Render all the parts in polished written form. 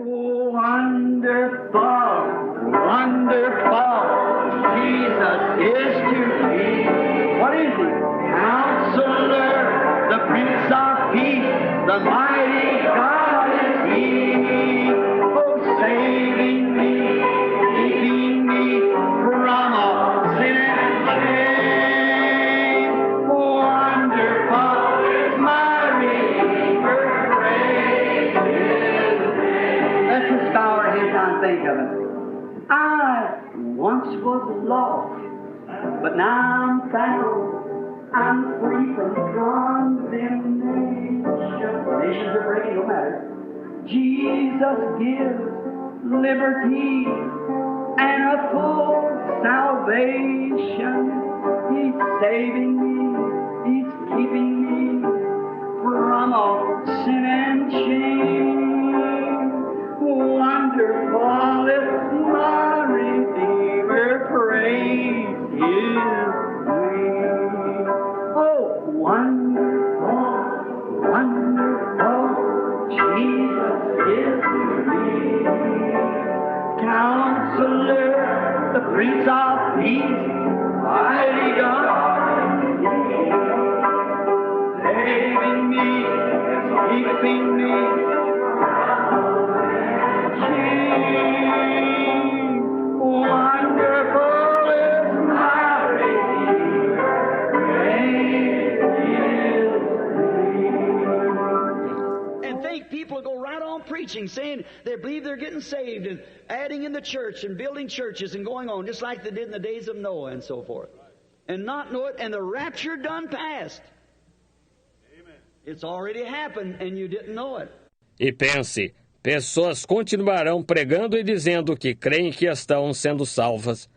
Wonderful, wonderful, Jesus is to me. What is He? Counselor, the Prince of Peace, the mighty God is He. Oh, saving me, keeping me from all sin and shame. Wonderful is my Redeemer, praise His name. Let's just bow our heads and think of Him. I once was lost, but now I'm found. I'm free from condemnation. Nations are breaking, no matter. Jesus gives liberty and a full salvation. He's saving me. He's keeping me from all sin and shame. Wonderful is my Redeemer, praise His name. Oh, wonderful, wonderful, Jesus is to me. Counselor, the Prince of Peace, mighty God, saving me, keeping me. Wonderful is my Redeemer, praise His name. And think people go right on preaching, saying they believe they're getting saved and adding in the church and building churches and going on, just like they did in the days of Noah and so forth. And not know it, and the rapture done passed. Amen. It's already happened and you didn't know it. E pense, pessoas continuarão pregando e dizendo que creem que estão sendo salvas,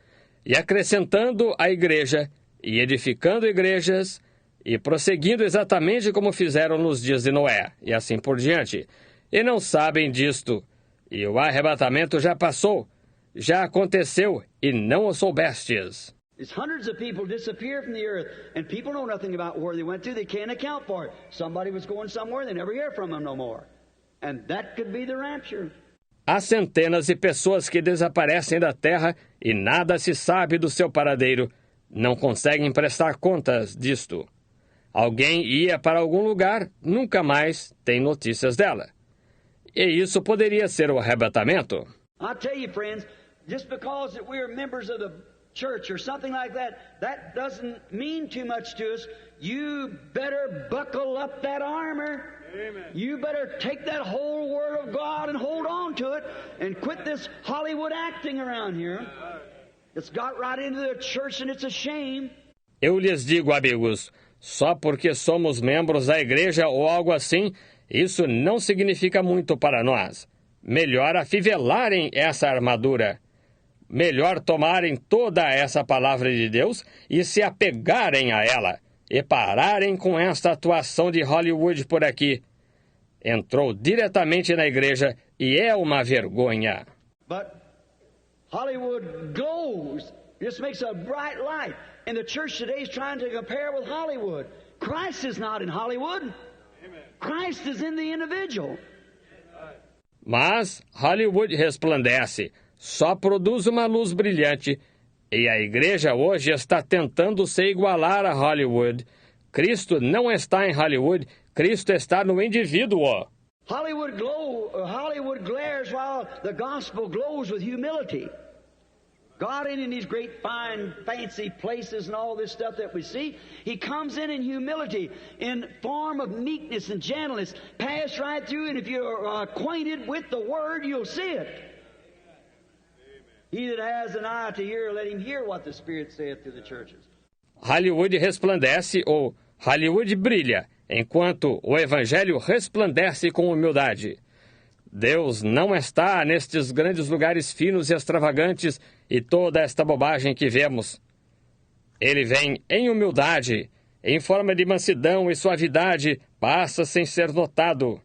e acrescentando a igreja, e edificando igrejas, e prosseguindo exatamente como fizeram nos dias de Noé, e assim por diante. E não sabem disto. E o arrebatamento já passou, já aconteceu, e não o soubestes. There's hundreds of people disappear from the earth, and people know nothing about where they went to. They can't account for it. Somebody was going somewhere, they never hear from them no more. And that could be the rapture. Há centenas de pessoas que desaparecem da terra e nada se sabe do seu paradeiro. Não conseguem prestar contas disto. Alguém ia para algum lugar, nunca mais tem notícias dela. E isso poderia ser o arrebatamento. I'll tell you, friends, just because that we're members of the church or something like that, that doesn't mean too much to us. You better buckle up that armor. Amen. You better take that whole Word of God and hold on to it and quit this Hollywood acting around here. It's got right into the church and it's a shame. Eu lhes digo, amigos, só porque somos membros da igreja ou algo assim, isso não significa muito para nós. Melhor afivelarem essa armadura. Melhor tomarem toda essa palavra de Deus e se apegarem a ela. E pararem com esta atuação de Hollywood por aqui. Entrou diretamente na igreja e é uma vergonha. But Hollywood glows. It just makes a bright light. And the church today is trying to compare with Hollywood. Christ is not in Hollywood. Christ is in the individual. Mas Hollywood resplandece, só produz uma luz brilhante. E a igreja hoje está tentando se igualar a Hollywood. Cristo não está em Hollywood, Cristo está no indivíduo. Hollywood glares while the gospel glows with humility. God ain't in these great, fine, fancy places and all this stuff that we see. He comes in humility, in form of meekness and gentleness. Pass right through, and if you're acquainted with the Word, you'll see it. He that has an eye to hear, let him hear what the Spirit saith to the churches. Hollywood resplandece ou Hollywood brilha, enquanto o Evangelho resplandece com humildade. Deus não está nestes grandes lugares finos e extravagantes e toda esta bobagem que vemos. Ele vem em humildade, em forma de mansidão e suavidade, passa sem ser notado.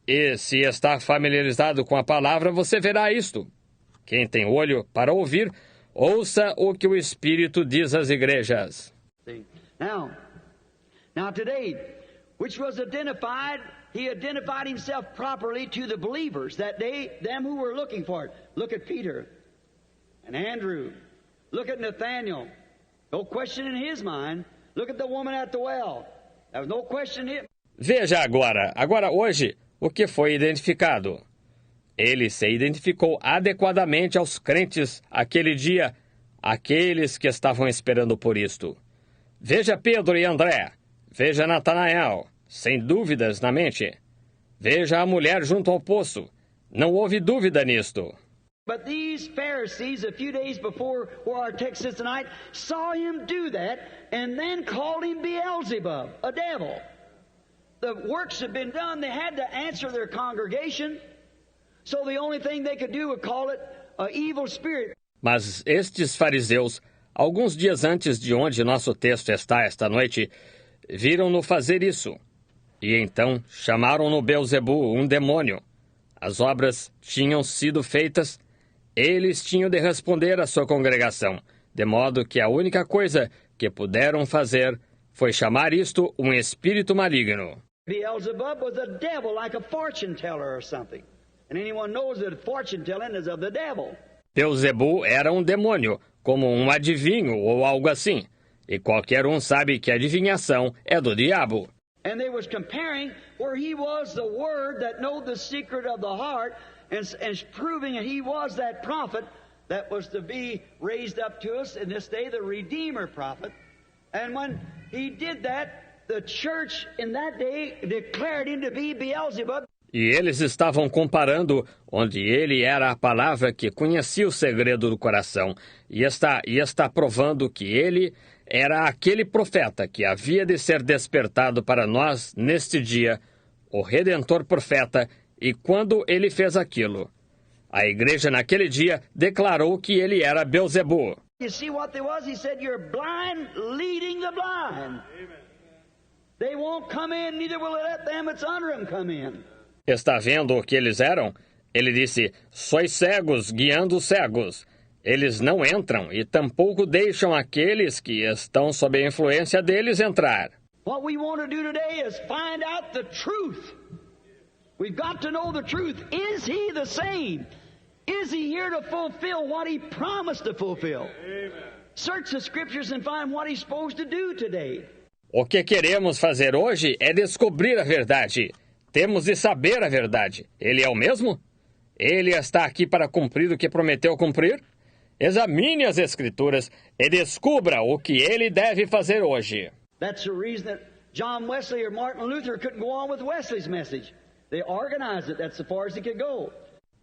E se está familiarizado com a palavra, você verá isto. Quem tem olho para ouvir, ouça o que o Espírito diz às igrejas. Now today, which was identified he identified himself properly to the believers that them who were looking for it. Look at Peter and Andrew. Look at Nathaniel. No question in his mind. Look at the woman at the well. There was no question in him. Veja agora hoje, o que foi identificado. Ele se identificou adequadamente aos crentes aquele dia, aqueles que estavam esperando por isto. Veja Pedro e André. Veja Natanael, sem dúvidas na mente. Veja a mulher junto ao poço. Não houve dúvida nisto. But these Pharisees, a few days before where our text is tonight, saw him do that and then called him Beelzebub, a devil. The works had been done. They had to answer their congregation. So the only thing they could do was call it an evil spirit. Mas estes fariseus, alguns dias antes de onde nosso texto está esta noite, viram-no fazer isso. E então chamaram-no Beelzebu, um demônio. As obras tinham sido feitas. Eles tinham de responder à sua congregação, de modo que a única coisa que puderam fazer foi chamar isto um espírito maligno. Beelzebub was a devil, like a fortune teller or something. And anyone knows that fortune telling is of the devil. Beelzebu era um demônio, como um adivinho ou algo assim. E qualquer um sabe que a adivinhação é do diabo. And they was comparing where he was the word that knowed the secret of the heart and proving that he was that prophet that was to be raised up to us in this day, the Redeemer prophet. And when he did that, the church in that day declared him to be Beelzebub. E eles estavam comparando onde ele era a palavra que conhecia o segredo do coração e está provando que ele era aquele profeta que havia de ser despertado para nós neste dia, o Redentor profeta, e quando ele fez aquilo, a igreja naquele dia declarou que ele era Beelzebu. You see what they was? He said, "You're blind leading the blind." Amen. They won't come in, neither will it let them that's under them come in. Está vendo o que eles eram? Ele disse, sois cegos guiando os cegos. Eles não entram e tampouco deixam aqueles que estão sob a influência deles entrar. What we want to do today is find out the truth. We've got to know the truth. Is he the same? Is he here to fulfill what he promised to fulfill? Amen. Search the scriptures and find what he's supposed to do today. O que queremos fazer hoje é descobrir a verdade. Temos de saber a verdade. Ele é o mesmo? Ele está aqui para cumprir o que prometeu cumprir? Examine as Escrituras e descubra o que ele deve fazer hoje. That's the reason that John Wesley or Martin Luther couldn't go on with Wesley's message. They organized it. That's as far as he could go.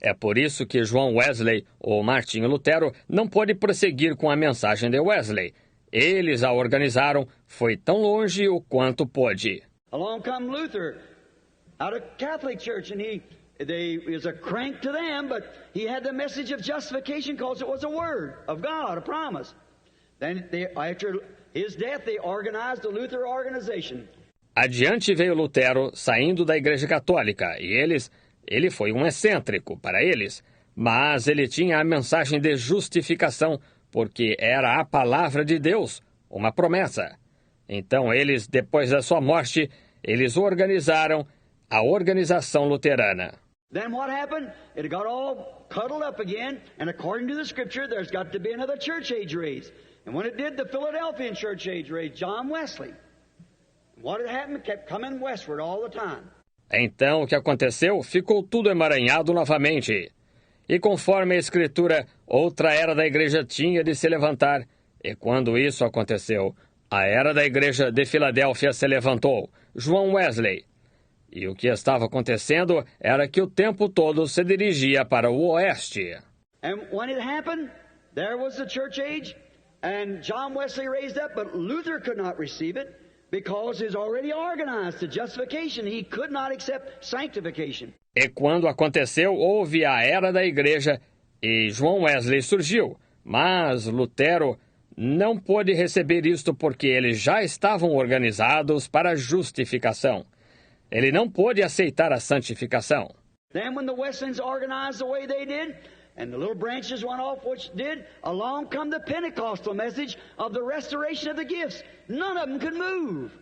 É por isso que João Wesley ou Martinho Lutero não pôde prosseguir com a mensagem de Wesley. Eles a organizaram, foi tão longe o quanto pôde. Along come Luther, out of Catholic Church, and he was a crank to them, but he had the message of justification because it was a word of God, a promise. Then after his death, they organized the Luther organization. Adiante veio Lutero, saindo da Igreja Católica, e ele foi um excêntrico para eles, mas ele tinha a mensagem de justificação, porque era a palavra de Deus, uma promessa. Então eles, depois da sua morte, eles organizaram a organização luterana. Then what happened? It got all cuddled up again, and according to the Scripture, there's got to be another church age raised. And when it did, the Philadelphian church age raised John Wesley. What had happened kept coming westward all the time. Então, o que aconteceu? Ficou tudo emaranhado novamente. E conforme a Escritura, outra era da igreja tinha de se levantar. E quando isso aconteceu, a era da igreja de Filadélfia se levantou, João Wesley. E o que estava acontecendo era que o tempo todo se dirigia para o oeste. And when it happened, there was the church age, and John Wesley raised up, but Luther could not receive it because he's already organized to justification. He could not accept sanctification. E quando aconteceu, houve a era da igreja e João Wesley surgiu, mas Lutero não pôde receber isto porque eles já estavam organizados para a justificação. Ele não pôde aceitar a santificação. Then when the Wesleyans organized the way they did, and the little branches went off which did, along come the Pentecostal message of the restoration of the gifts. None of them could move.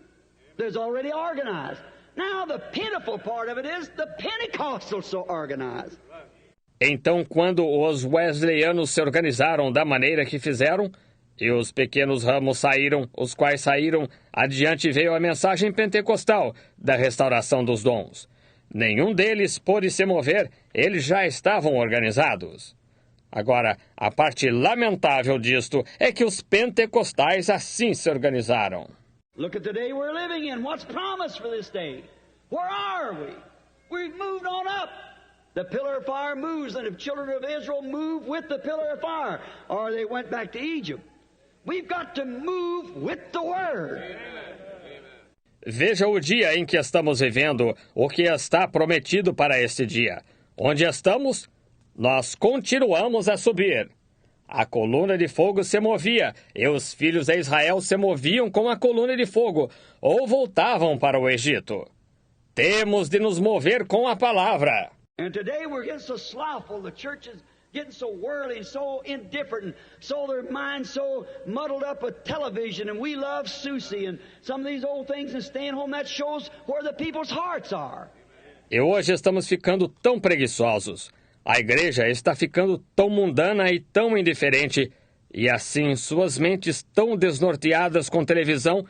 There's already organized. Now the pitiful part of it is the Pentecostals so organized. Então, quando os wesleyanos se organizaram da maneira que fizeram, e os pequenos ramos saíram, os quais saíram, adiante veio a mensagem pentecostal da restauração dos dons. Nenhum deles pôde se mover, eles já estavam organizados. Agora, a parte lamentável disto é que os pentecostais assim se organizaram. Look at the day we're living in. What's promised for this day? Where are we? We've moved on up. The pillar of fire moves, and the children of Israel move with the pillar of fire, or they went back to Egypt. We've got to move with the Word. Veja o dia em que estamos vivendo, o que está prometido para este dia. Onde estamos? Nós continuamos a subir. A coluna de fogo se movia, e os filhos de Israel se moviam com a coluna de fogo, ou voltavam para o Egito. Temos de nos mover com a palavra. And today we're getting so slothful, the church is getting so worldly, so indifferent, and so their minds so muddled up with television, and we love Susie and some of these old things and staying home. That shows where the people's hearts are. E hoje estamos ficando tão preguiçosos. A igreja está ficando tão mundana e tão indiferente, e assim suas mentes tão desnorteadas com televisão,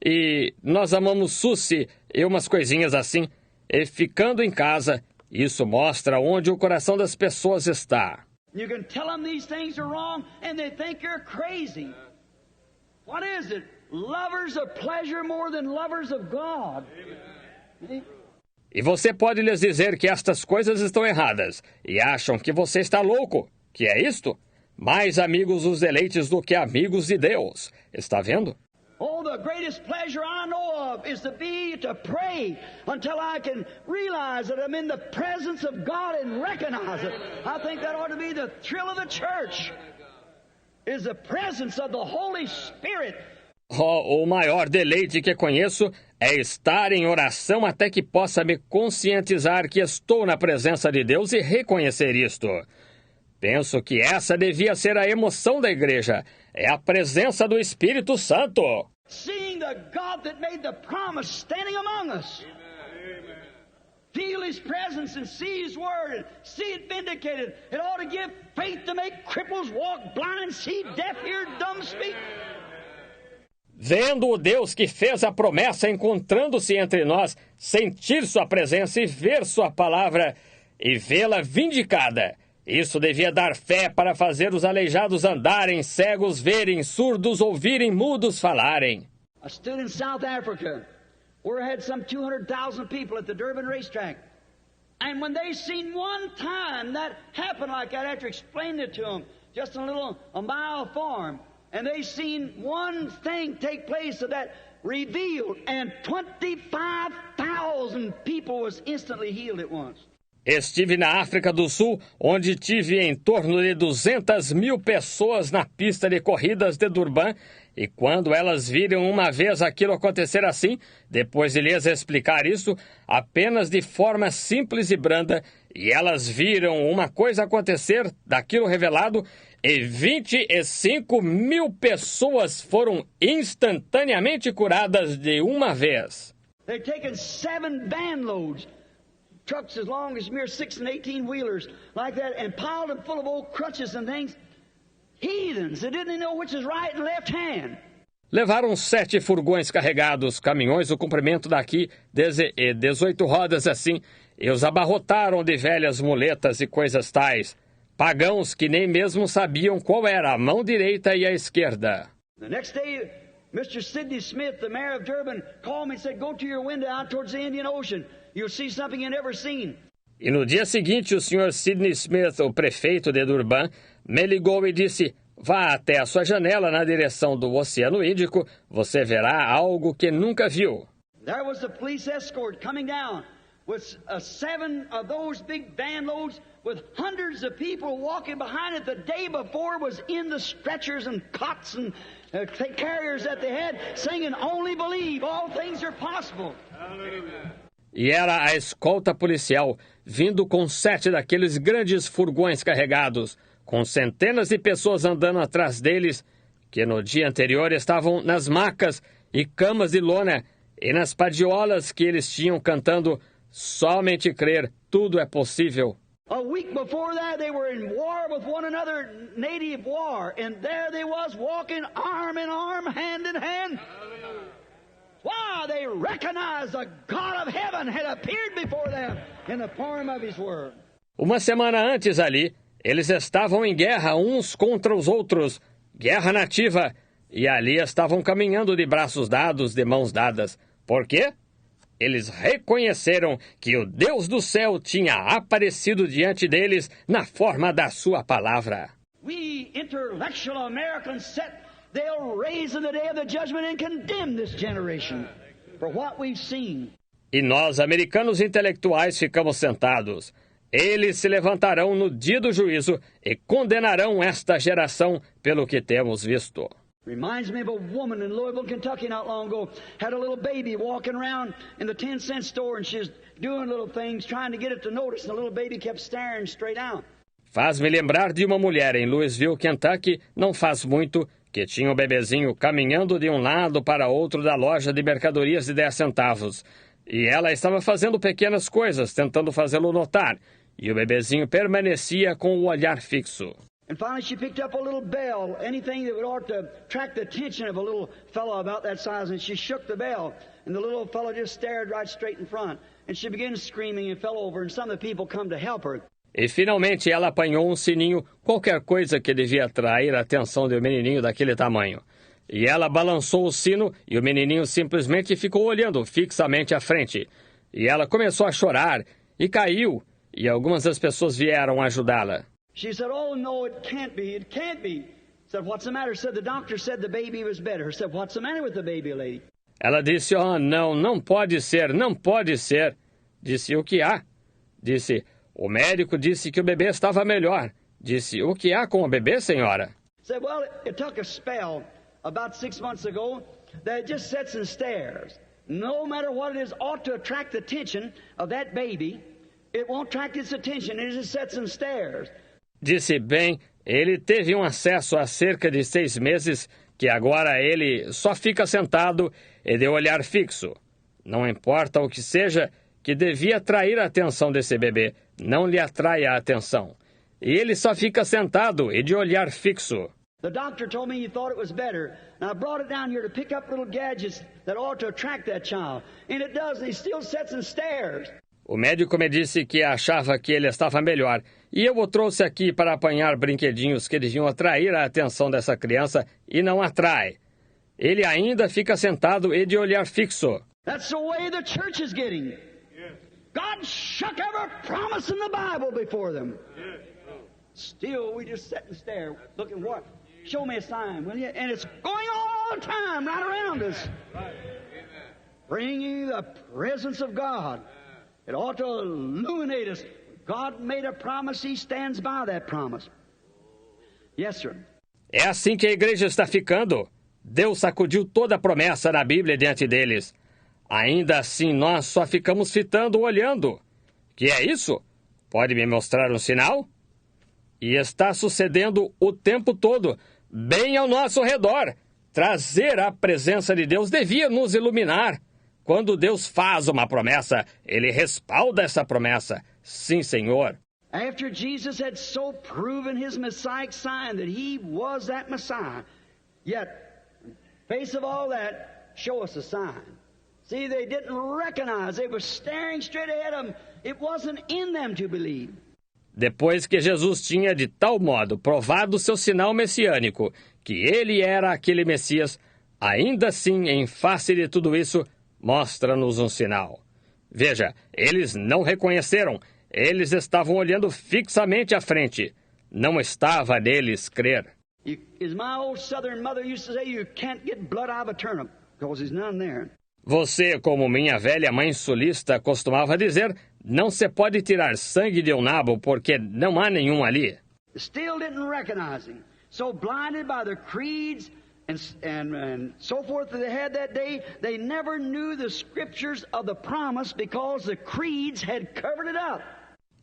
e nós amamos Susie e umas coisinhas assim, e ficando em casa, isso mostra onde o coração das pessoas está. You can tell them these things are wrong, and they think you're crazy. What is it? Lovers of pleasure more than lovers of God. E você pode lhes dizer que estas coisas estão erradas, e acham que você está louco. Que é isto? Mais amigos dos deleites do que amigos de Deus. Está vendo? Oh, the greatest pleasure I know of is to pray until I can realize that I'm in the presence of God and recognize it. I think that ought to be the thrill of the church, is the presence of the Holy Spirit. Oh, o maior deleite que conheço é estar em oração até que possa me conscientizar que estou na presença de Deus e reconhecer isto. Penso que essa devia ser a emoção da igreja. É a presença do Espírito Santo. Seeing the God that made the promise standing among us. Feel His presence and see His Word and see it vindicated. It ought to give faith to make cripples walk, blind see, deaf hear, dumb speak. Vendo o Deus que fez a promessa encontrando-se entre nós, sentir sua presença e ver sua palavra e vê-la vindicada. Isso devia dar fé para fazer os aleijados andarem, cegos verem, surdos ouvirem, mudos falarem. I stood in South Africa, where I had some 200,000 people at the Durban racetrack. And when they seen one time that happened like that, after explaining it to them, just in a mile form, and they seen one thing take place of that revealed, and 25,000 people was instantly healed at once. Estive na África do Sul, onde tive em torno de 200.000 pessoas na pista de corridas de Durban, e quando elas viram uma vez aquilo acontecer assim, depois de lhes explicar isso, apenas de forma simples e branda, e elas viram uma coisa acontecer daquilo revelado, e 25.000 pessoas foram instantaneamente curadas de uma vez. They'd taken 7 van loads, trucks as long as mere 6 and 18 wheelers like that, and piled them full of old crutches and things. Heathens that didn't know which is right and left hand. Levaram 7 furgões carregados, caminhões do comprimento daqui, 18 rodas assim, e os abarrotaram de velhas muletas e coisas tais. Pagãos que nem mesmo sabiam qual era a mão direita e a esquerda. The next day, Mr. Sidney Smith, the mayor of Durban, called me and said, "Go to your window out towards the Indian Ocean. You'll see something you've never seen." E no dia seguinte, o Sr. Sidney Smith, o prefeito de Durban, me ligou e disse: "Vá até a sua janela na direção do Oceano Índico, você verá algo que nunca viu." There was the police escort coming down with 7 of those big van loads with hundreds of people walking behind it. The day before was in the stretchers and cots and carriers that they had, singing, "Only believe, all things are possible." E era a escolta policial, vindo com 7 daqueles grandes furgões carregados, com centenas de pessoas andando atrás deles, que no dia anterior estavam nas macas e camas de lona, e nas padiolas que eles tinham cantando somente crer, tudo é possível. A week before that, they were in war with one another, native war, and there they was walking arm in arm, hand in hand. Why? They recognized the God of heaven had appeared before them in the form of His Word. Uma semana antes ali, eles estavam em guerra uns contra os outros, guerra nativa, e ali estavam caminhando de braços dados, de mãos dadas. Por quê? Eles reconheceram que o Deus do céu tinha aparecido diante deles na forma da sua palavra. We intellectual Americans said they'll raise in the day of the judgment and condemn this generation for what we've seen. E nós, americanos intelectuais, ficamos sentados. Eles se levantarão no dia do juízo e condenarão esta geração pelo que temos visto. Reminds me of a woman in Louisville, Kentucky not long ago. Had a little baby walking around in the 10-cent store and she's doing little things, trying to get it to notice, and the little baby kept staring straight out. Faz-me lembrar de uma mulher em Louisville, Kentucky, não faz muito, que tinha um bebezinho caminhando de um lado para outro da loja de mercadorias de 10 centavos. E ela estava fazendo pequenas coisas, tentando fazê-lo notar. E o bebezinho permanecia com o olhar fixo. And finally she picked up a little bell, anything that would ought to attract the attention of a little fellow about that size, and she shook the bell, and the little fellow just stared right straight in front. And she began screaming and fell over, and some of the people come to help her. E finalmente ela apanhou um sininho, qualquer coisa que devia atrair a atenção de um menininho daquele tamanho. E ela balançou o sino e o menininho simplesmente ficou olhando fixamente à frente. E ela começou a chorar e caiu, e algumas das pessoas vieram ajudá-la. She said, "Oh, no, it can't be. It can't be." Said, "What's the matter?" Said, "The doctor said the baby was better." Said, "What's the matter with the baby, lady?" Ela disse, "Oh, não, não pode ser, não pode ser." Disse, "O que há?" Disse, "O médico disse que o bebê estava melhor." Disse, "O que há com o bebê, senhora?" Said, "Well, it took a spell about 6 months ago that it just sits and stares. No matter what it is, ought to attract the attention of that baby. It won't attract its attention. It just sits and stares." Disse, bem, ele teve um acesso há cerca de 6 meses, que agora ele só fica sentado e de olhar fixo. Não importa o que seja, que devia atrair a atenção desse bebê, não lhe atrai a atenção. E ele só fica sentado e de olhar fixo. The doctor told me he thought it was better, and I brought it down here to pick up little gadgets that ought to attract that child. And it does, and he still sits and stares. O médico me disse que achava que ele estava melhor, e eu o trouxe aqui para apanhar brinquedinhos que deviam atrair a atenção dessa criança, e não atrai. Ele ainda fica sentado e de olhar fixo. That's the way the church is getting. God shook every promise in the Bible before them. Still, we just sit and stare, looking what? Show me a sign, will you? And it's going all the time right around us. Bringing the presence of God. It ought to illuminate us. God made a promise, He stands by that promise. Yes, sir. É assim que a igreja está ficando. Deus sacudiu toda a promessa na Bíblia diante deles. Ainda assim, nós só ficamos fitando, olhando. Que é isso? Pode me mostrar um sinal? E está sucedendo o tempo todo, bem ao nosso redor. Trazer a presença de Deus devia nos iluminar. Quando Deus faz uma promessa, Ele respalda essa promessa. Sim, Senhor. After Jesus had so proven His Messianic sign that He was that Messiah, yet, in face of all that, show us a sign. See, they didn't recognize. They were staring straight ahead of them. It wasn't in them to believe. Depois que Jesus tinha de tal modo provado seu sinal messiânico, que ele era aquele Messias, ainda assim, em face de tudo isso, mostra-nos um sinal. Veja, eles não reconheceram, eles estavam olhando fixamente à frente. Não estava neles crer. As my old southern mother used to say, you can't get blood out of a turnip, because there's none there. Você, como minha velha mãe sulista costumava dizer, não se pode tirar sangue de um nabo porque não há nenhum ali. Still didn't recognize Him. So blinded by their creeds and so forth that they had that day, they never knew the scriptures of the promise because the creeds had covered it up.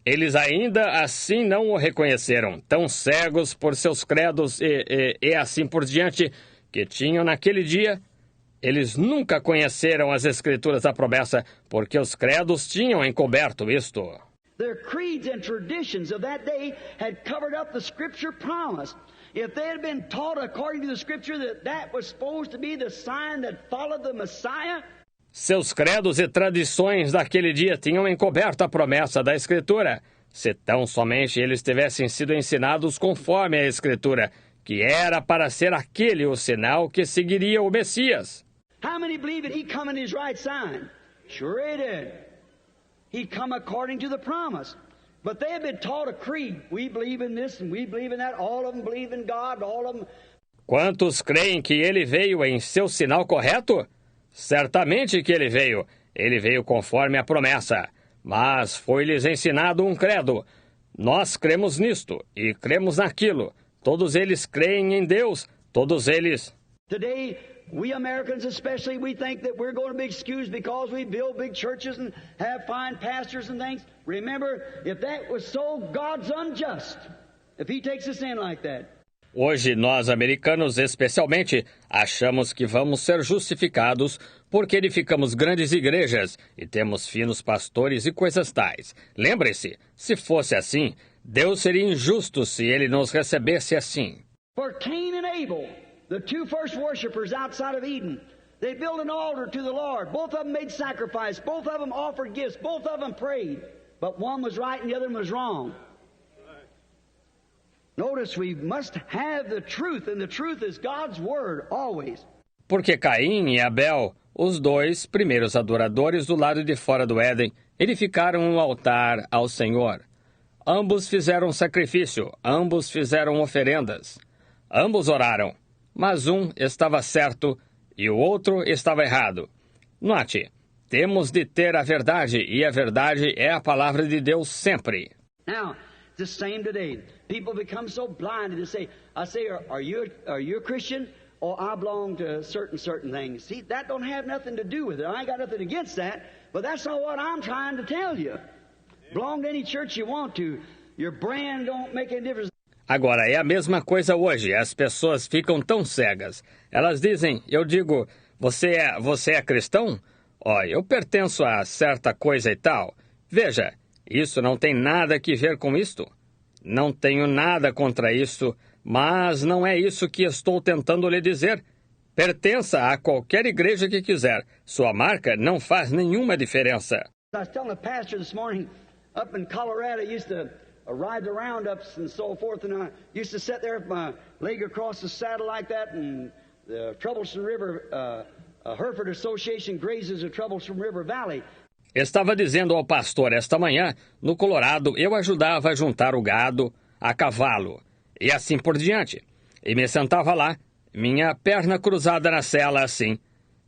Eles ainda assim não o reconheceram, tão cegos por seus credos e assim por diante, que tinham naquele dia Eles nunca conheceram as Escrituras da promessa, porque os credos tinham encoberto isto. Their creeds and traditions of that day had covered up the Scripture promise. If they had been taught according to the Scripture that was supposed to be the sign that followed the Messiah, seus credos e tradições daquele dia tinham encoberto a promessa da Escritura, se tão somente eles tivessem sido ensinados conforme a Escritura, que era para ser aquele o sinal que seguiria o Messias. How many believe that he come in his right sign? Sure he did. He come according to the promise. But they have been taught a creed. We believe in this and we believe in that. All of them believe in God. All of them. Quantos creem que ele veio em seu sinal correto? Certamente que ele veio. Ele veio conforme a promessa. Mas foi-lhes ensinado um credo. Nós cremos nisto e cremos naquilo. Todos eles creem em Deus. Todos eles. Today, we Americans especially, we think that we're going to be excused because we build big churches and have fine pastors and things. Remember, if that was so, God's unjust if He takes us in like that. Hoje, nós americanos especialmente, achamos que vamos ser justificados porque edificamos grandes igrejas e temos finos pastores e coisas tais. Lembre-se, se fosse assim, Deus seria injusto se Ele nos recebesse assim. For Cain and Abel, the two first worshipers outside of Eden, they built an altar to the Lord. Both of them made sacrifice. Both of them offered gifts. Both of them prayed. But one was right and the other was wrong. Notice we must have the truth, and the truth is God's Word, always. Porque Caim e Abel, os dois primeiros adoradores do lado de fora do Éden, edificaram um altar ao Senhor. Ambos fizeram sacrifício, ambos fizeram oferendas. Ambos oraram, mas um estava certo e o outro estava errado. Note, temos de ter a verdade, e a verdade é a palavra de Deus sempre. Now, it's the same today. People become so blinded to say, are you a Christian? Or I belong to certain things. See, that don't have nothing to do with it. I ain't got nothing against that, but that's not what I'm trying to tell you. Belong to any church you want to. Your brand don't make any difference. Agora, é a mesma coisa hoje. As pessoas ficam tão cegas. Elas dizem, eu digo, você é cristão? Ó, eu pertenço a certa coisa e tal. Veja, isso não tem nada que ver com isto. Não tenho nada contra isso, mas não é isso que estou tentando lhe dizer. Pertença a qualquer igreja que quiser. Sua marca não faz nenhuma diferença. I was telling a pastor this morning, up in Colorado, I used to ride the roundups and so forth, and I used to sit there with my leg across the saddle like that, and the Troublesome River, Hereford Association grazes the Troublesome River Valley. Estava dizendo ao pastor esta manhã, no Colorado, eu ajudava a juntar o gado a cavalo, e assim por diante. E me sentava lá, minha perna cruzada na sela assim.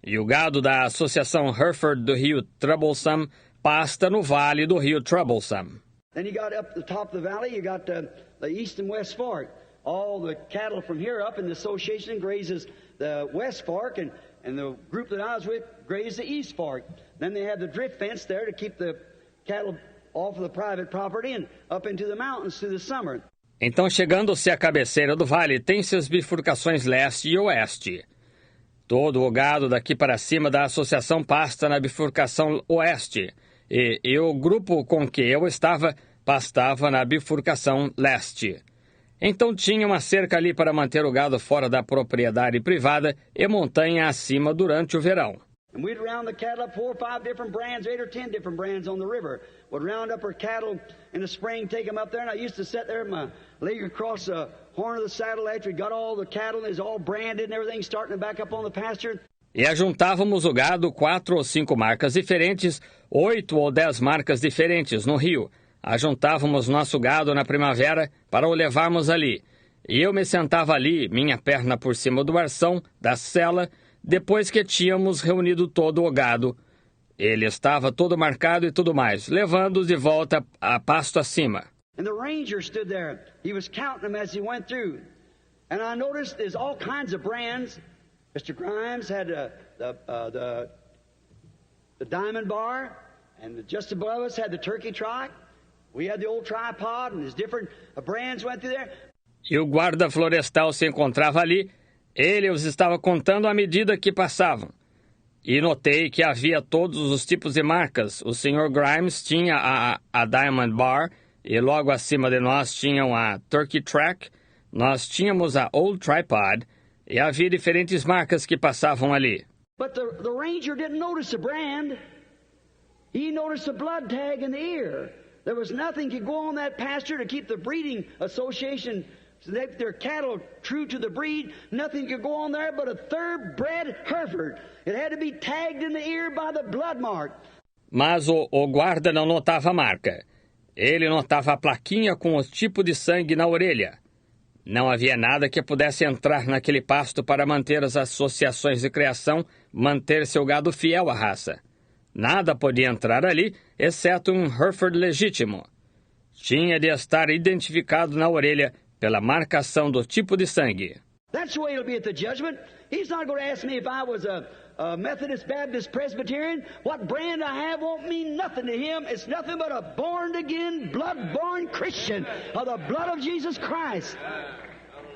E o gado da Associação Hereford do Rio Troublesome pasta no vale do Rio Troublesome. Then you got up the top of the valley, you got the East and West Fork. All the cattle from here up in the association grazes the West Fork, and the group that I was with grazed the East Fork. Then they have the drift fence there to keep the cattle off of the private property and up into the mountains through the summer. Então, chegando-se à cabeceira do vale, tem-se as bifurcações leste e oeste. Todo o gado daqui para cima da associação pasta na bifurcação oeste, e o grupo com que eu estava pastava na bifurcação leste. Então tinha uma cerca ali para manter o gado fora da propriedade privada e montanha acima durante o verão. And we'd round the cattle up 4 or 5 different brands, 8 or 10 different brands on the river. Would round up our cattle in the spring, take them up there, and I used to sit there with my leg across the horn of the saddle after we got all the cattle, and it's all branded and everything, starting to back up on the pasture. E ajuntávamos o gado 4 ou 5 marcas diferentes, 8 ou 10 marcas diferentes no rio. Ajuntávamos nosso gado na primavera para o levarmos ali. E eu me sentava ali, minha perna por cima do arção, da sela, depois que tínhamos reunido todo o gado. Ele estava todo marcado e tudo mais, levando-os de volta a pasto acima. And the ranger stood there. He was counting them as he went through. And I noticed there's all kinds of brands. Mr. Grimes had the diamond bar, and just above us had the turkey trot. We had the old tripod, and there's different brands went through there. E o guarda florestal se encontrava ali. Ele os estava contando à medida que passavam. e notei que havia todos os tipos de marcas. O Sr. Grimes tinha a Diamond Bar, e logo acima de nós tinham a Turkey Track, nós tínhamos a Old Tripod, e havia diferentes marcas que passavam ali. But the ranger didn't notice the brand. He noticed the blood tag in the ear. There was nothing could go on that pasture to keep the breeding association, their cattle true to the breed. Nothing could go on there but a thoroughbred Hereford. It had to be tagged in the ear by the blood mark. Mas o guarda não notava a marca. Ele notava a plaquinha com o tipo de sangue na orelha. Não havia nada que pudesse entrar naquele pasto para manter as associações de criação, manter seu gado fiel à raça. Nada podia entrar ali, exceto um Hereford legítimo. Tinha de estar identificado na orelha pela marcação do tipo de sangue. That's the way it'll be at the judgment. He's not going to ask me if I was a Methodist, Baptist, Presbyterian. What brand I have won't mean nothing to him. It's nothing but a born-again, blood-born Christian of the blood of Jesus Christ.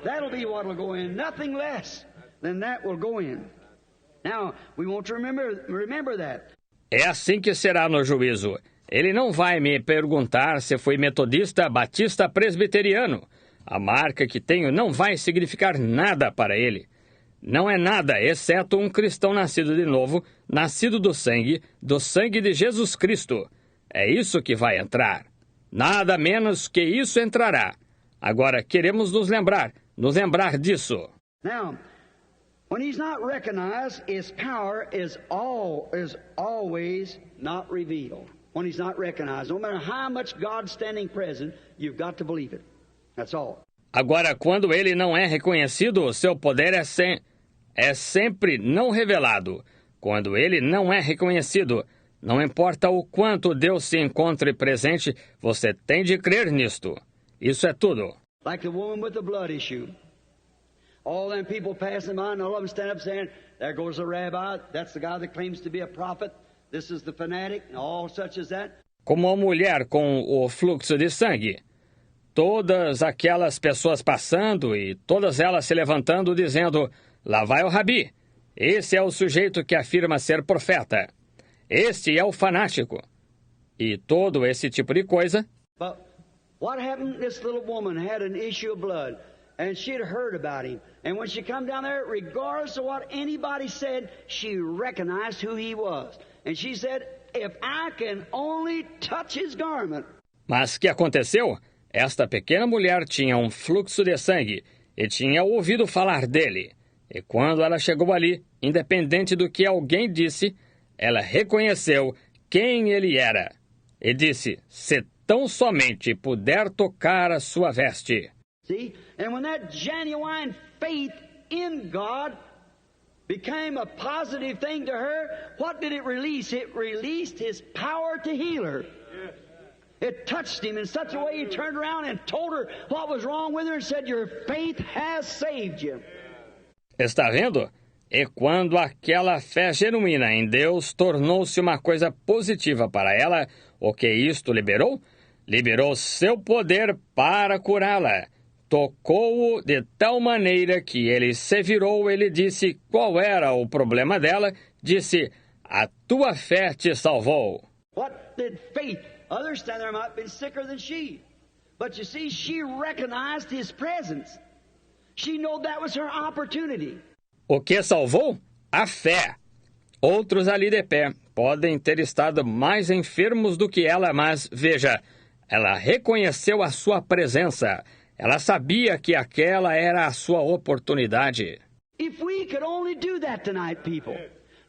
That'll be what will go in. Nothing less than that will go in. Now, we want to remember that. É assim que será no juízo. Ele não vai me perguntar se fui metodista, batista, presbiteriano. A marca que tenho não vai significar nada para ele. Não é nada, exceto um cristão nascido de novo, nascido do sangue de Jesus Cristo. É isso que vai entrar. Nada menos que isso entrará. Agora, queremos nos lembrar disso. Now, when he's not recognized, his power is always not revealed. When he's not recognized, no matter how much God's standing present, you've got to believe it. That's all. Agora, quando ele não é reconhecido, seu poder é sempre não revelado. Quando ele não é reconhecido, não importa o quanto Deus se encontre presente, você tem de crer nisto. Isso é tudo. Like the woman with the blood issue. All them people passing by, and all of them stand up saying, there goes the rabbi, that's the guy that claims to be a prophet, this is the fanatic, and all such as that. Como a mulher com o fluxo de sangue. Todas aquelas pessoas passando e todas elas se levantando dizendo, lá vai o rabi. Esse é o sujeito que afirma ser profeta. Este é o fanático. E todo esse tipo de coisa. But what happened? This little woman had an issue of blood, and she'd heard about him. And when she come down there, regardless of what anybody said, she recognized who he was. And she said, if I can only touch his garment. Mas o que aconteceu? Esta pequena mulher tinha um fluxo de sangue e tinha ouvido falar dele. E quando ela chegou ali, independente do que alguém disse, ela reconheceu quem ele era. E disse, se tão somente puder tocar a sua veste. See? And when that genuine faith in God became a positive thing to her, what did it release? It released His power to heal her. It touched him in such a way he turned around and told her what was wrong with her and said, your faith has saved you. Está vendo? E quando aquela fé genuína em Deus tornou-se uma coisa positiva para ela, o que isto liberou? Liberou seu poder para curá-la. Tocou-o de tal maneira que ele se virou, ele disse qual era o problema dela, disse, a tua fé te salvou. What did faith? Others standing there might have been sicker than she. But you see, she recognized his presence. She knew that was her opportunity. O que salvou? A fé. Outros ali de pé podem ter estado mais enfermos do que ela, mas veja, ela reconheceu a sua presença. Ela sabia que aquela era a sua oportunidade. If we could only do that tonight, people.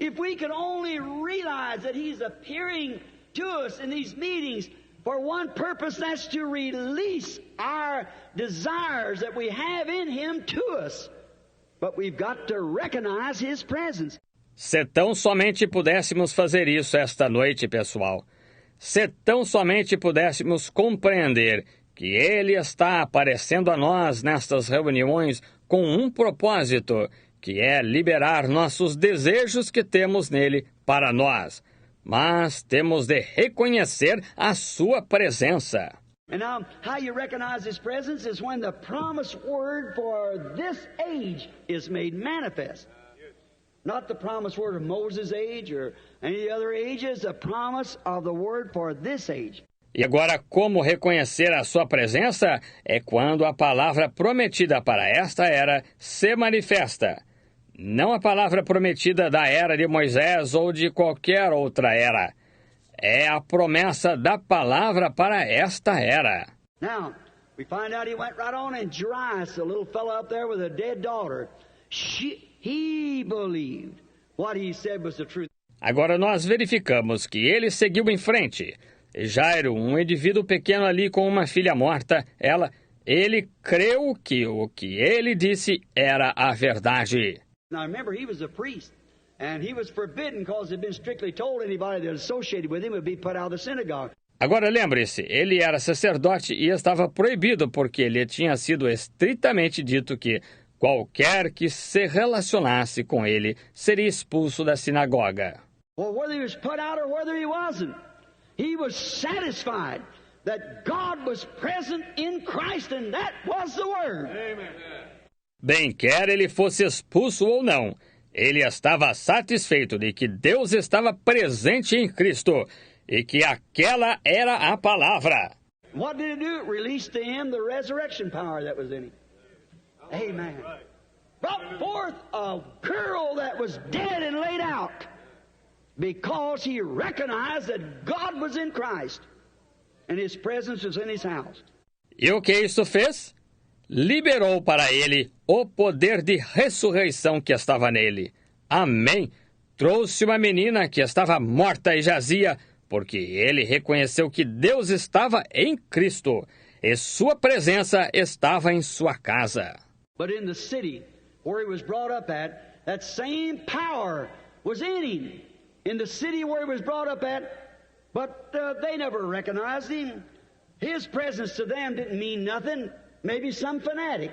If we could only realize that he's appearing to us in these meetings for one purpose, that's to release our desires that we have in him to us. But we've got to recognize his presence. Se tão somente pudéssemos fazer isso esta noite, pessoal. Se tão somente pudéssemos compreender que ele está aparecendo a nós nestas reuniões com um propósito, que é liberar nossos desejos que temos nele para nós. Mas temos de reconhecer a sua presença. And now, how you recognize his presence is when the promised word for this age is made manifest. Not the promised word of Moses' age or any other ages, the promise of the word for this age. E agora, como reconhecer a sua presença? É quando a palavra prometida para esta era se manifesta. Não a palavra prometida da era de Moisés ou de qualquer outra era. É a promessa da palavra para esta era. Now, we find out he went right on, and Jairus, the little fellow up there with a dead daughter, he believed what he said was the truth. Agora nós verificamos que ele seguiu em frente. Jairo, um indivíduo pequeno ali com uma filha morta, ele creu que o que ele disse era a verdade. Now remember, he was a priest, and he was forbidden because it had been strictly told anybody that associated with him would be put out of the synagogue. Agora lembre-se, ele era sacerdote e estava proibido porque lhe tinha sido estritamente dito que qualquer que se relacionasse com ele seria expulso da sinagoga. Well, whether he was put out or whether he wasn't, he was satisfied that God was present in Christ, and that was the Word. Amen. Bem, quer ele fosse expulso ou não, ele estava satisfeito de que Deus estava presente em Cristo e que aquela era a palavra. What did it do? It released to him the resurrection power that was in him. Amen. Brought forth a girl that was dead and laid out because he recognized that God was in Christ and His presence was in his house. E o que isso fez? Liberou para ele o poder de ressurreição que estava nele. Amém. Trouxe uma menina que estava morta e jazia, porque ele reconheceu que Deus estava em Cristo e sua presença estava em sua casa. But in the city where he was brought up at, that same power was in him. In the city where he was brought up at, but they never recognized him. His presence to them didn't mean nothing. Maybe some fanatic.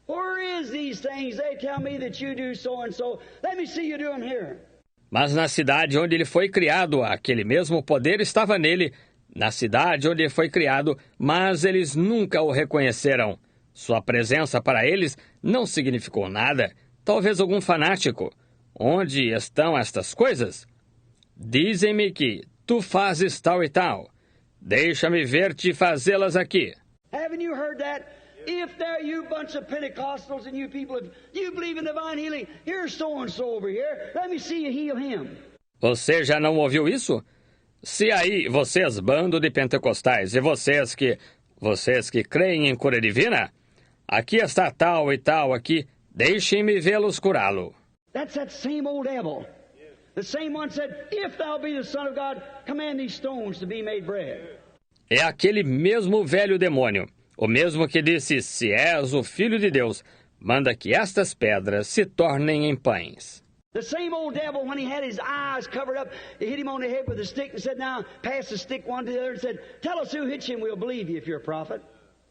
Where is these things? They tell me that you do so and so. Let me see you do them here. Mas na cidade onde ele foi criado, aquele mesmo poder estava nele. Na cidade onde ele foi criado, mas eles nunca o reconheceram. Sua presença para eles não significou nada. Talvez algum fanático. Onde estão estas coisas? Dizem-me que tu fazes tal e tal. Deixa-me ver-te fazê-las aqui. Haven't you heard that? If there you bunch of Pentecostals and you people, you believe in divine healing, here's so-and-so over here. Let me see you heal him. Você já não ouviu isso? Se aí, vocês, bando de pentecostais, e vocês que creem em cura divina, aqui está tal e tal aqui, deixem-me vê-los curá-lo. That's that same old devil. The same one said, if thou be the Son of God, command these stones to be made bread. É aquele mesmo velho demônio, o mesmo que disse, se és o Filho de Deus, manda que estas pedras se tornem em pães. The same old devil, when he had his eyes covered up, he hit him on the head with a stick and said, now pass the stick one to the other and said, tell us who hit you and we'll believe you if you're a prophet.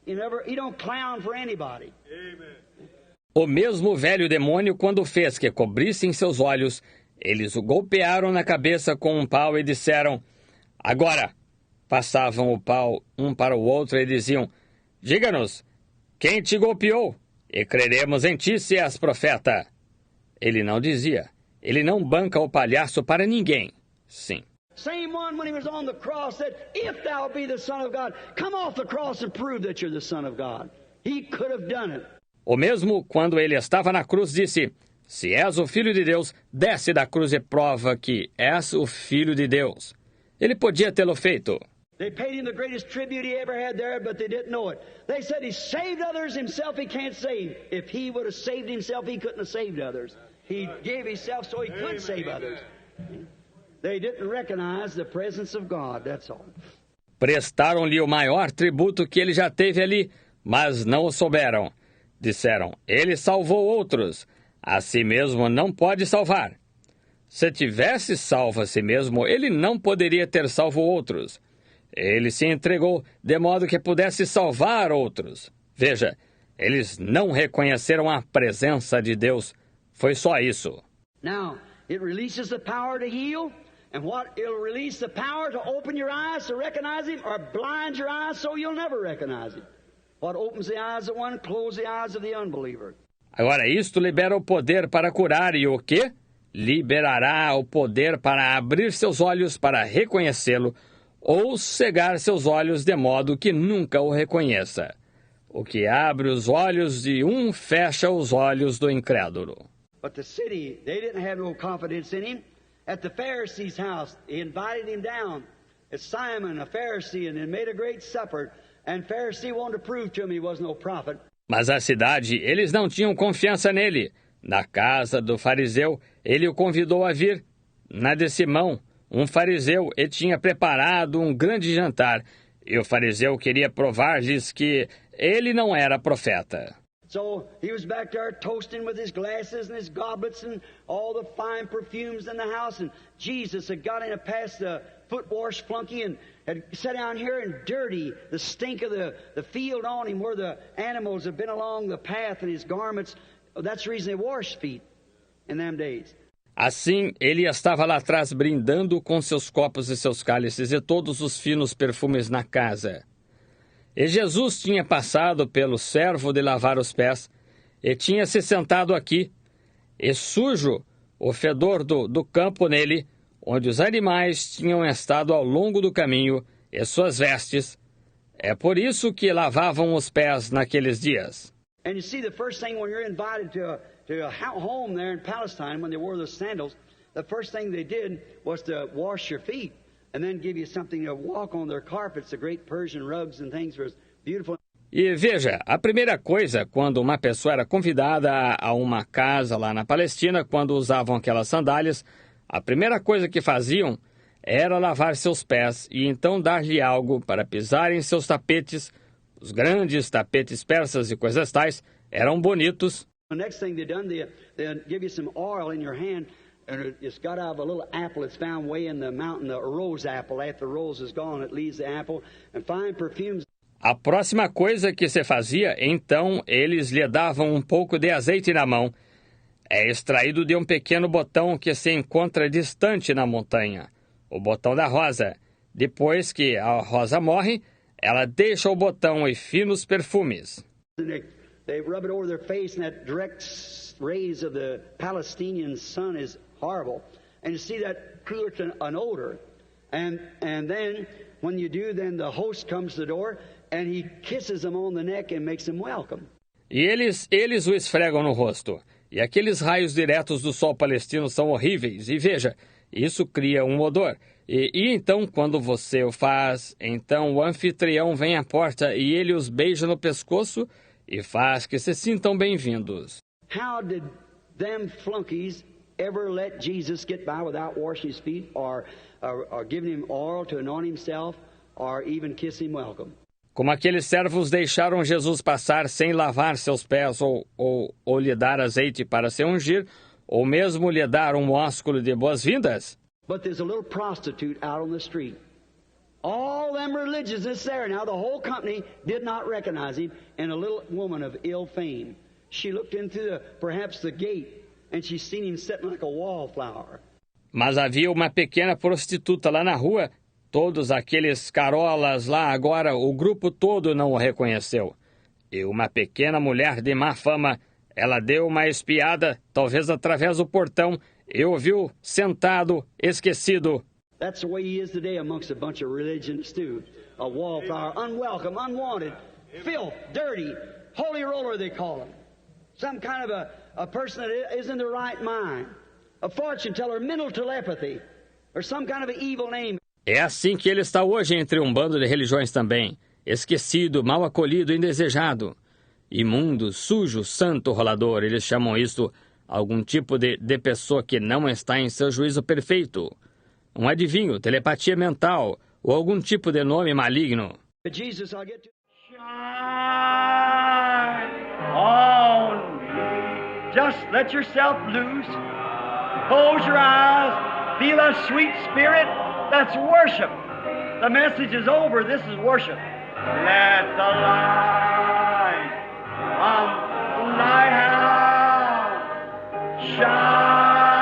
He don't clown for anybody. Amen. O mesmo velho demônio, quando fez que cobrissem seus olhos, eles o golpearam na cabeça com um pau e disseram, agora, passavam o pau um para o outro e diziam, diga-nos, quem te golpeou? E creremos em ti se és profeta. Ele não dizia, ele não banca o palhaço para ninguém. Sim. Same one when he was on the cross said, if thou be the Son of God, come off the cross and prove that you're the Son of God. He could have done it. O mesmo, quando ele estava na cruz, disse, se és o Filho de Deus, desce da cruz e prova que és o Filho de Deus. Ele podia tê-lo feito. They paid him the greatest tribute he ever had there, but they didn't know it. They said he saved others, himself he can't save. If he would have saved himself, he couldn't have saved others. He gave himself so he could save others. They didn't recognize the presence of God, that's all. Prestaram-lhe o maior tributo que ele já teve ali, mas não o souberam. Disseram, ele salvou outros, a si mesmo não pode salvar. Se tivesse salvo a si mesmo, ele não poderia ter salvo outros. Ele se entregou de modo que pudesse salvar outros. Veja, eles não reconheceram a presença de Deus. Foi só isso. Now, it releases the power to heal, and what it'll release the power to open your eyes to recognize Him, or blind your eyes so you'll never recognize Him. What opens the eyes of one, closes the eyes of the unbeliever. Agora, isto libera o poder para curar e o quê? liberará o poder para abrir seus olhos para reconhecê-lo ou cegar seus olhos de modo que nunca o reconheça. O que abre os olhos de um fecha os olhos do incrédulo. But the city, they didn't have no confidence in him. At the Pharisee's house, he invited him down. It's Simon, a Pharisee, and they made a great supper. And Pharisee wanted to prove to him he was no prophet. Mas a cidade, eles não tinham confiança nele. Na casa do fariseu, ele o convidou a vir. Na de Simão, um fariseu, e tinha preparado um grande jantar. E o fariseu queria provar-lhes que ele não era profeta. So he was back there toasting with his glasses and his goblets and all the fine perfumes in the house. And Jesus had got in past the foot wash flunky and had sat down here and dirty the stink of the field on him where the animals had been along the path and his garments. That's the reason they washed feet in them days. Assim, ele estava lá atrás brindando com seus copos e seus cálices e todos os finos perfumes na casa. E Jesus tinha passado pelo servo de lavar os pés, e tinha se sentado aqui, e sujo o fedor do campo nele, onde os animais tinham estado ao longo do caminho, e suas vestes. É por isso que lavavam os pés naqueles dias. And you see, the first thing when you're invited to a home there in Palestine, when they wore those sandals, the first thing they did was to wash your feet. And then give you something to walk on their carpets, the great Persian rugs and things were beautiful. E veja, a primeira coisa, quando uma pessoa era convidada a uma casa lá na Palestina, quando usavam aquelas sandálias, a primeira coisa que faziam era lavar seus pés e então dar-lhe algo para pisar em seus tapetes. Os grandes tapetes persas e coisas tais eram bonitos. The next thing they give you some oil in your hand. And it's got out of a little apple that's found way in the mountain, a rose apple. After the rose is gone, it leaves the apple. And fine perfumes. A próxima coisa que se fazia, então, eles lhe davam um pouco de azeite na mão. É extraído de um pequeno botão que se encontra distante na montanha. O botão da rosa. Depois que a rosa morre, ela deixa o botão e finos perfumes. They rub it over their face, and that direct rays of the Palestinian sun is horrible. And you see that creates an odor. And then, when you do, then the host comes to the door, and he kisses them on the neck and makes them welcome. E eles o esfregam no rosto. E aqueles raios diretos do sol palestino são horríveis. E veja, isso cria um odor. E então, quando você o faz, então o anfitrião vem à porta e ele os beija no pescoço e faz que se sintam bem-vindos. How did them flunkies ever let Jesus get by without washing his feet or giving him oil to anoint himself or even kiss him welcome? Como aqueles servos deixaram Jesus passar sem lavar seus pés ou lhe dar azeite para se ungir, ou mesmo lhe dar um ósculo de boas-vindas? But there's a little prostitute out on the street. All them religious is there. Now the whole company did not recognize him, and a little woman of ill fame. She looked into perhaps the gate, and she seen him sitting like a wallflower. Mas havia uma pequena prostituta lá na rua. Todos aqueles carolas lá agora, o grupo todo não o reconheceu. E uma pequena mulher de má fama, ela deu uma espiada, talvez através do portão, e o viu sentado, esquecido. That's the way he is today amongst a bunch of religions too. A wallflower, unwelcome, unwanted, filth, dirty, holy roller they call him. Some kind of a person that isn't in the right mind. A fortune teller, mental telepathy, or some kind of an evil name. É assim que ele está hoje entre um bando de religiões também. Esquecido, mal acolhido, indesejado. Imundo, sujo, santo, rolador. Eles chamam isto algum tipo de pessoa que não está em seu juízo perfeito. Um adivinho, telepatia mental, ou algum tipo de nome maligno. Jesus, I'll get to... Shine on me. Just let yourself loose. Close your eyes. Feel a sweet spirit. That's worship. The message is over. This is worship. Let the light of thy house shine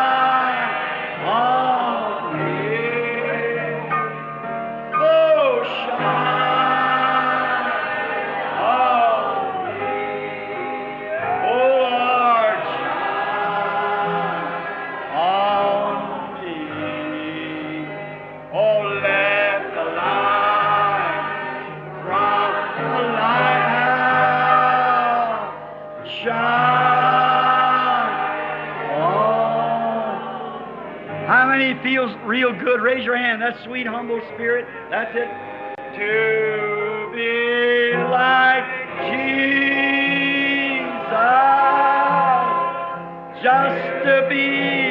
on me. Oh, shine on me. Oh, Lord, shine on shine. Oh. How many feels real good? Raise your hand. That sweet, humble spirit. That's it. To be like Jesus. Just to be